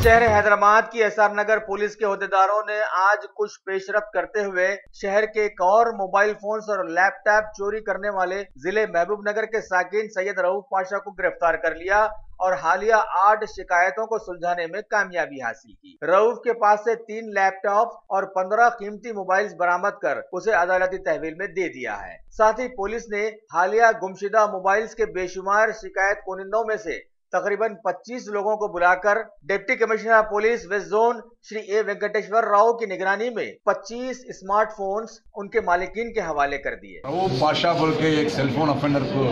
शहर हैदराबाद की एसआर नगर पुलिस के अहदेदारों ने आज कुछ पेशरफ्त करते हुए शहर के एक और मोबाइल फोन्स और लैपटॉप चोरी करने वाले जिले महबूब नगर के साकिन सैयद रऊफ पाशा को गिरफ्तार कर लिया और हालिया 8 शिकायतों को सुलझाने में कामयाबी हासिल की। रऊफ के पास से 3 लैपटॉप और 15 कीमती मोबाइल्स बरामद कर उसे अदालती तहवील में दे दिया है। साथ ही पुलिस ने हालिया गुमशुदा मोबाइल्स के बेशुमार शिकायत कुनिंदों में से तकरीबन 25 लोगों को बुलाकर deputy commissioner police west zone Shri A Venkateshwar Rao की निगरानी में 25 स्मार्टफोन्स उनके मालिकीन के हवाले कर दिए। रऊफ पाशा बोल के एक सेलफोन ऑफेंडर को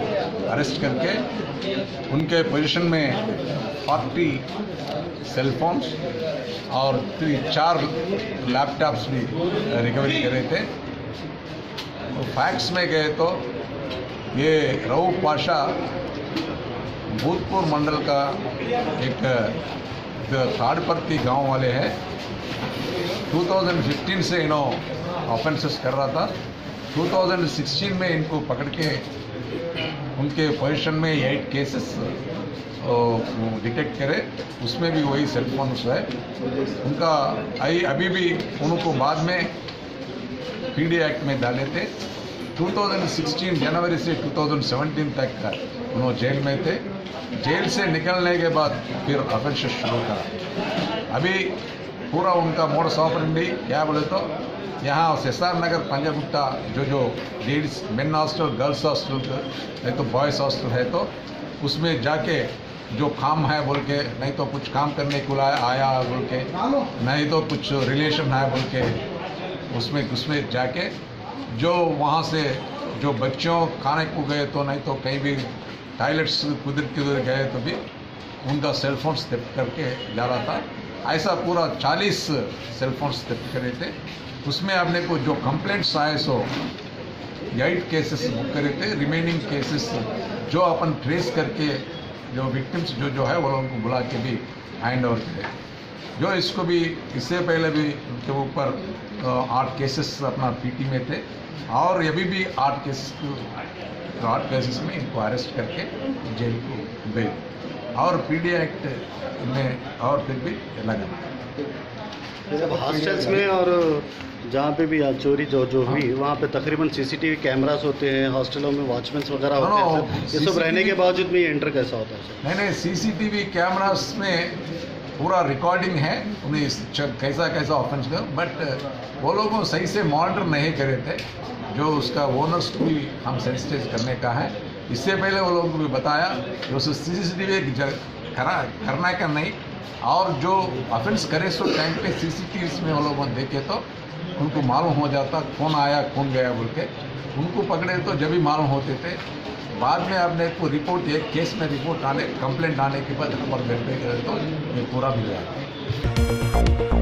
अरेस्ट करके उनके पोजीशन में 40 सेलफोन्स और 4 लैपटॉप्स भी रिकवरी कर रहे थे। तो फैक्ट्स में गए तो ये रऊफ पाशा भूतपुर मंडल का एक ताड़पत्ती गांव वाले हैं। 2015 से इन्हों ऑफेंसेस कर रहा था। 2016 में इनको पकड़ के उनके पोजीशन में 8 केसेस डिटेक्ट करे, उसमें भी वही सेलफोन है उनका। अभी भी उनको बाद में पीडी एक्ट में डाले थे। 2016 जनवरी से 2017 तक उन्होंने जेल में थे। जेल से निकलने के बाद फिर ऑफेंसेस शुरू करा। अभी पूरा उनका मोडस ऑपरेंडी क्या बोले तो यहाँ एसआर नगर पंजागुट्टा जो ladies main hostel, girls hostel, नहीं तो बॉयज़ हॉस्टल है, तो उसमें जाके जो काम है बोल के, नहीं तो कुछ काम करने को आया बोल के, नहीं तो कुछ रिलेशन है बोल के, उसमें जाके जो वहाँ से जो बच्चों खाने को गए तो नहीं तो कहीं भी टॉयलेट्स कुदर गए तो भी उनका सेलफोन स्टेप करके जा रहा था। ऐसा पूरा 40 सेलफोन स्टेप करे थे। उसमें आपने को जो कंप्लेंट्स आए सो 8 केसेस बुक करे थे। रिमेनिंग केसेस जो अपन ट्रेस करके जो विक्टिम्स जो है वो लोगों को बुला के भी हैंड ओवर करे। जो इसको भी इससे पहले भी उनके ऊपर 8 केसेस अपना पीटी में थे और अभी भी 8 केसेस में इनको अरेस्ट करके जेल को भेज और पीडी एक्ट में और फिर भी लगा। हॉस्टल्स में और जहाँ पे भी चोरी जो हुई वहाँ पे तकरीबन सीसीटीवी कैमरास होते हैं, हॉस्टलों में वॉचमैन वगैरह होते हैं। ये सब रहने के बावजूद भी एंटर कैसा होता है? नहीं, सीसीटीवी कैमरास में पूरा रिकॉर्डिंग है, उन्हें कैसा ऑफेंस कर, बट वो लोगों को सही से मॉनिटर नहीं करे थे। जो उसका ओनर्स को भी हम सेंसिटाइज करने का है। इससे पहले वो लोगों को भी बताया कि उस सीसीटीवी करना का नहीं, और जो ऑफेंस करे सो टाइम पे सीसीटीवी में वो लोगों देखे तो उनको मालूम हो जाता कौन आया कौन गया बोल के। उनको पकड़े तो जब भी मालूम होते थे। बाद में आपने को रिपोर्ट, एक केस में रिपोर्ट आने, कंप्लेंट आने के बाद रिपोर्ट वेरीफाई करे तो ये पूरा मिल जाएगा।